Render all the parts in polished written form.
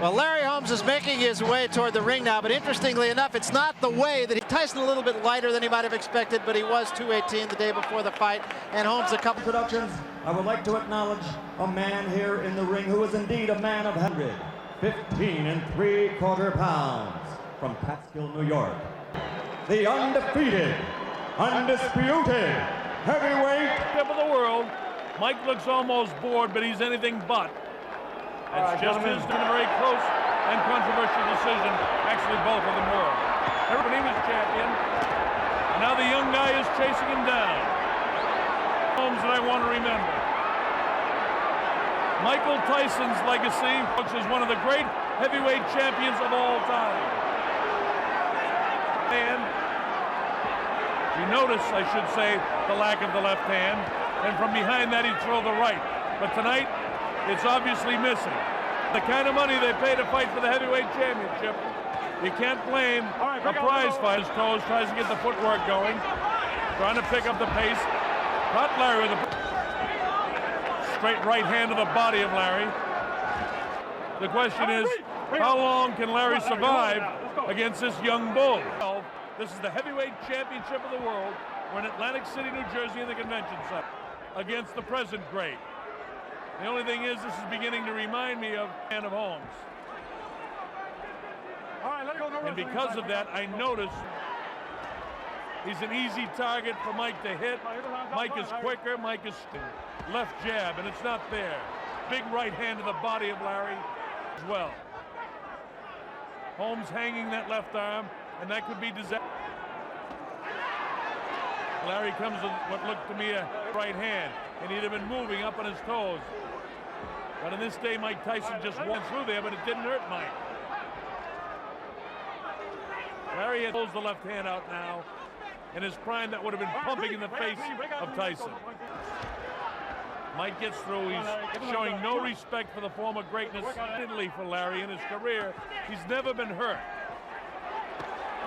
Well, Larry Holmes is making his way toward the ring now, but interestingly enough, it's not the way that Tyson a little bit lighter than he might have expected, but he was 218 the day before the fight, and Holmes a couple. Productions, I would like to acknowledge a man here in the ring who is indeed a man of 115 3/4 pounds from Catskill, New York. The undefeated, undisputed heavyweight champ of the world. Mike looks almost bored, but he's anything but. It's just his in a very close and controversial decision. Actually, both of them were. Everybody was champion. And now the young guy is chasing him down. Holmes that I want to remember. Michael Tyson's legacy, which is one of the great heavyweight champions of all time. And you notice, I should say, the lack of the left hand. And from behind that, he'd throw the right. But tonight, it's obviously missing. The kind of money they pay to fight for the heavyweight championship, you can't blame a prize fighter's toes, tries to get the footwork going, trying to pick up the pace. Caught Larry with a straight right hand to the body of Larry. The question is, how long can Larry survive against this young bull? This is the heavyweight championship of the world. We're in Atlantic City, New Jersey in the convention center against the present great. The only thing is, this is beginning to remind me of Man of Holmes. And because of that, I notice he's an easy target for Mike to hit. Mike is quicker, Mike is left jab, and it's not there. Big right hand to the body of Larry as well. Holmes hanging that left arm, and that could be disaster. Larry comes with what looked to me a right hand, and he'd have been moving up on his toes. But in this day, Mike Tyson just went through there, but it didn't hurt Mike. Larry holds the left hand out now. In his prime, that would have been pumping in the face of Tyson. Mike gets through. He's showing no respect for the former greatness for Larry in his career. He's never been hurt.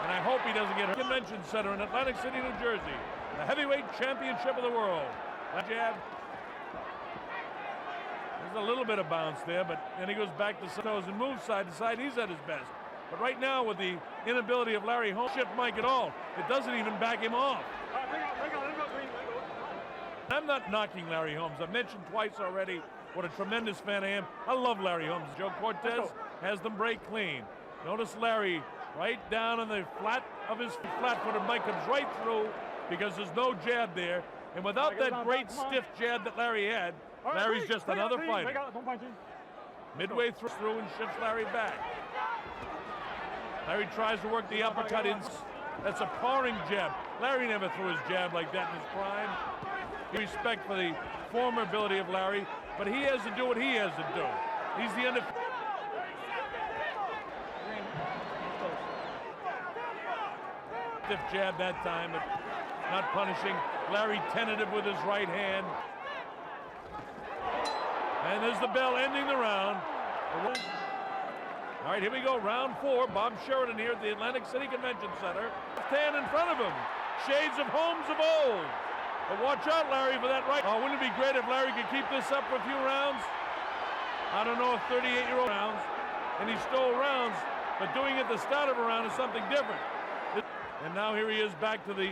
And I hope he doesn't get hurt. Convention Center in Atlantic City, New Jersey. The heavyweight championship of the world. That jab. There's a little bit of bounce there, but then he goes back to toes and moves side to side. He's at his best. But right now, with the inability of Larry Holmes to shift Mike at all, it doesn't even back him off. I'm not knocking Larry Holmes. I've mentioned twice already what a tremendous fan I am. I love Larry Holmes. Joe Cortez has them break clean. Notice Larry right down on the flat of his flat-footed. Mike comes right through because there's no jab there. And without that great stiff jab that Larry had, Larry's just another fighter. Midway through and shifts Larry back. Larry tries to work the uppercut in. That's a powering jab. Larry never threw his jab like that in his prime. Respect for the former ability of Larry, but he has to do what he has to do. He's the undefeated. Stiff jab that time, but not punishing. Larry tentative with his right hand. And there's the bell ending the round. All right, here we go, round 4. Bob Sheridan here at the Atlantic City Convention Center. Left hand in front of him. Shades of Holmes of old. But watch out, Larry, for that right. Oh, wouldn't it be great if Larry could keep this up for a few rounds? I don't know if 38-year-old rounds, and he stole rounds, but doing it at the start of a round is something different. And now here he is back to the...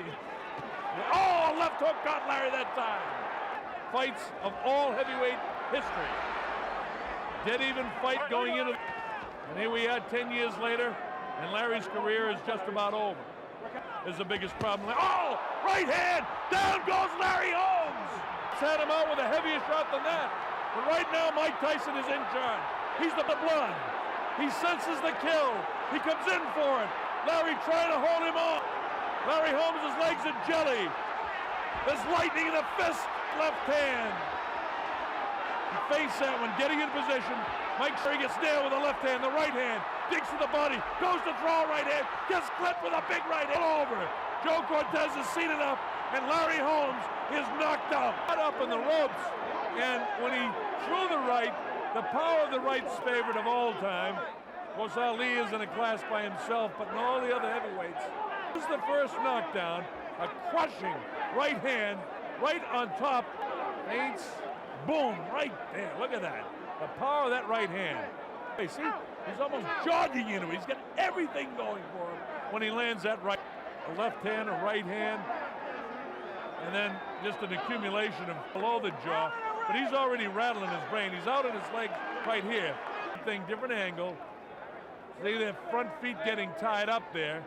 Oh, left hook got Larry that time. Fights of all heavyweight history. Dead even fight going into... And here we are 10 years later, and Larry's career is just about over. Is the biggest problem. Oh, right hand! Down goes Larry Holmes! Set him out with a heavier shot than that. But right now, Mike Tyson is in charge. He's the blood. He senses the kill. He comes in for it. Larry trying to hold him off. Larry Holmes' legs are jelly. There's lightning in the fist, left hand. He faced that one, getting in position. Mike Sherry gets nailed with the left hand, the right hand, digs to the body, goes to throw right hand, gets clipped with a big right hand all over. Joe Cortez is seated up, and Larry Holmes is knocked out. Got up in the ropes, and when he threw the right, the power of the right's favorite of all time. Of course, Ali is in a class by himself, but in all the other heavyweights. This is the first knockdown, a crushing right hand, right on top. Feints, boom, right there, look at that. The power of that right hand. Hey, see, He's almost jogging into it. He's got everything going for him when he lands that right. A left hand, a right hand, and then just an accumulation of below the jaw. But he's already rattling his brain. He's out on his legs right here. Different angle. See their front feet getting tied up there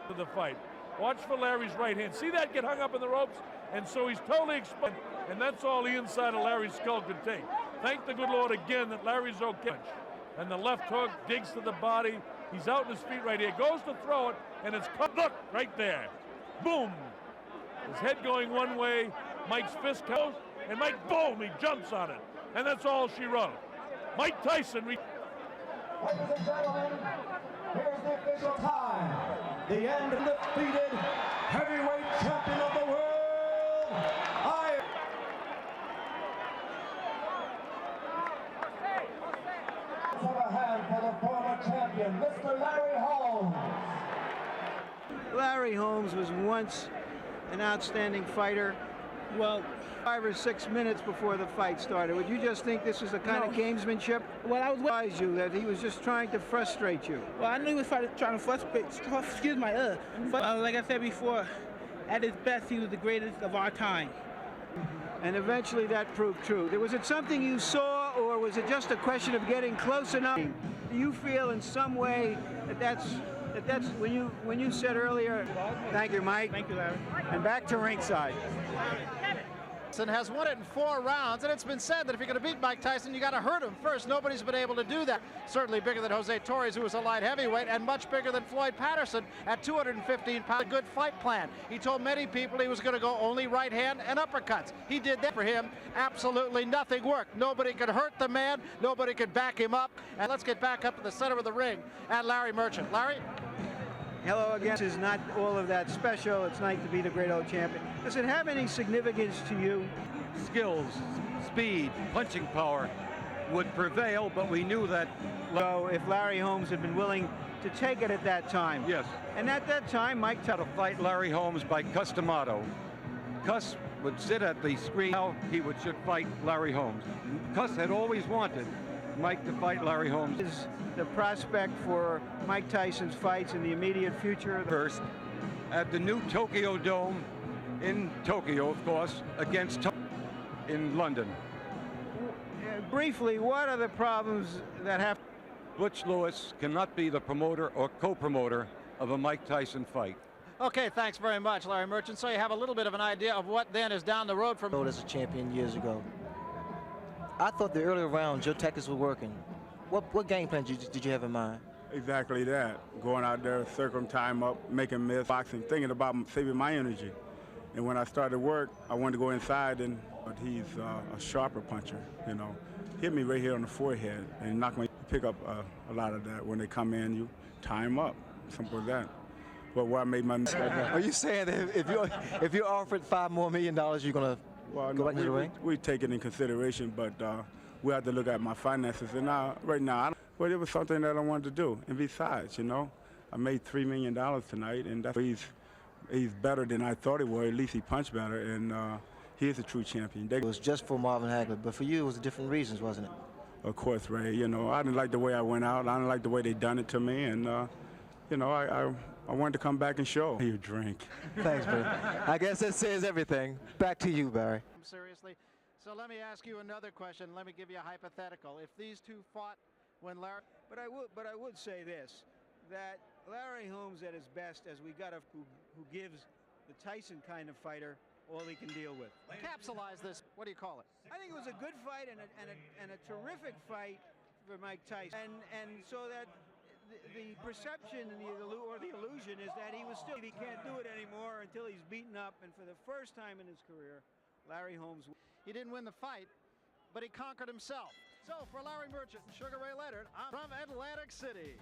to the fight. Watch for Larry's right hand. See that get hung up in the ropes? And so he's totally exposed. And that's all the inside of Larry's skull could take. Thank the good Lord again that Larry's okay. And the left hook digs to the body. He's out on his feet right here. Goes to throw it, and it's cut. Look, right there. Boom. His head going one way. Mike's fist goes, and Mike, boom, he jumps on it. And that's all she wrote. Mike Tyson. Ladies and gentlemen, here's the official time. The undefeated heavyweight champion of the world. Have a hand for the former champion, Mr. Larry Holmes. Larry Holmes was once an outstanding fighter. Well, 5 or 6 minutes before the fight started. Would you just think this was a kind of gamesmanship? Well, I was advise you that he was just trying to frustrate you. Well, I knew he was trying to frustrate. Excuse my like I said before, at his best, he was the greatest of our time. And eventually that proved true. Was it something you saw, or was it just a question of getting close enough? Do you feel in some way that's when you said earlier? Thank you, Mike. Thank you, Larry. And back to ringside. Tyson has won it in 4 rounds, and it's been said that if you're going to beat Mike Tyson, you got to hurt him first. Nobody's been able to do that. Certainly bigger than Jose Torres, who was a light heavyweight, and much bigger than Floyd Patterson at 215 pounds. A good fight plan. He told many people he was going to go only right hand and uppercuts. He did that for him. Absolutely nothing worked. Nobody could hurt the man. Nobody could back him up. And let's get back up to the center of the ring at Larry Merchant. Larry? Hello again. This is not all of that special. It's nice to be the great old champion. Does it have any significance to you? Skills, speed, punching power would prevail, but we knew that. So if Larry Holmes had been willing to take it at that time. Yes. And at that time, Mike Had to fight Larry Holmes by customado. Cuss would sit at the screen. Now he should fight Larry Holmes. Cuss had always wanted Mike to fight Larry Holmes. Is the prospect for Mike Tyson's fights in the immediate future? First, at the new Tokyo Dome in Tokyo, of course, against in London. Briefly, what are the problems that have? Butch Lewis cannot be the promoter or co-promoter of a Mike Tyson fight. Okay, thanks very much, Larry Merchant. So you have a little bit of an idea of what then is down the road from... As a champion years ago. I thought the earlier rounds, your tactics were working. What game plan did you have in mind? Exactly that. Going out there, circling time up, making miss, boxing, thinking about saving my energy. And when I started work, I wanted to go inside, but he's a sharper puncher, you know. Hit me right here on the forehead and knock me. Pick up a lot of that. When they come in, you tie them up, something like that. But where I made my... Are you saying that if you're offered $5 more million, you're going to go back to the ring? We take it in consideration, but we have to look at my finances. And right now, but it was something that I wanted to do. And besides, you know, I made $3 million tonight, and that's he's better than I thought he was. At least he punched better, and he is a true champion. It was just for Marvin Hagler, but for you, it was different reasons, wasn't it? Of course, Ray. You know, I didn't like the way I went out. I didn't like the way they done it to me, and you know, I wanted to come back and show. You drink. Thanks, Barry. I guess that says everything. Back to you, Barry. Seriously. So let me ask you another question. Let me give you a hypothetical. If these two fought when Larry... But I would say this, that Larry Holmes at his best, as we got who gives the Tyson kind of fighter all he can deal with. Capsulize this. What do you call it? I think it was a good fight and a terrific fight for Mike Tyson. And so that the perception and the illusion is that he can't do it anymore until he's beaten up. And for the first time in his career, Larry Holmes. He didn't win the fight, but he conquered himself. So for Larry Merchant and Sugar Ray Leonard, I'm from Atlantic City.